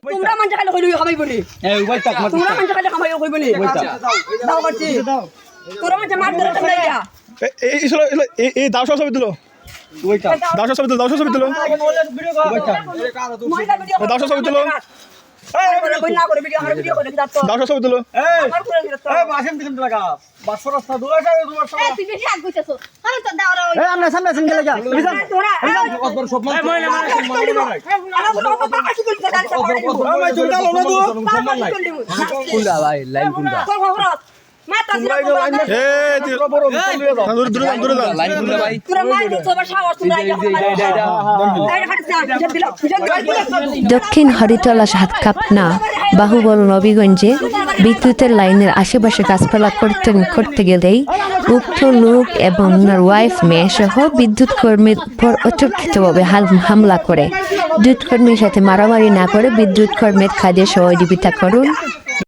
তোমরা মানুষ খালি হইল খাবাই বলি তোমরা মানুষ খালি খাবাই হইব নি দাও করছি তোরা মানুষ মার ধরে তোমরা ইয়া এই দাও সব দিল দাও সব দিল দাও সব দিল বইনা করে ভিডিও আমার ভিডিও করে দাও দাও সব দিল আমার করে দাও এই বাসেম দিলাম লাগা বাস রাস্তা দূরে যাও তোমার সব তুই বেশি আগ কইছস আরে তো দাও রে এই আমরা সামনে সামনে লাগা তোরা কতবার সব মান আমার তো পাশে কইছ দাঁড় আমি চলে দাও না তো সম্মান নাই কুলদা ভাই লাইন কুলদা মাতা দূরে যাও লাইন খুলে ভাই তোরা মার তোর সাহস তোমরা দক্ষিণ হরিতলা সাতকাপনা বাহুবল নবীগঞ্জে বিদ্যুতের লাইনের আশেপাশে গাছপালা করতে গেলেই উক্ত লোক এবং ওনার ওয়াইফ মেয়ে সহ বিদ্যুৎ কর্মীর উপর অতর্কিতভাবে হামলা করে বিদ্যুৎ কর্মীর সাথে মারামারি না করে বিদ্যুৎ কর্মীর কাজে সহযোগিতা করুন।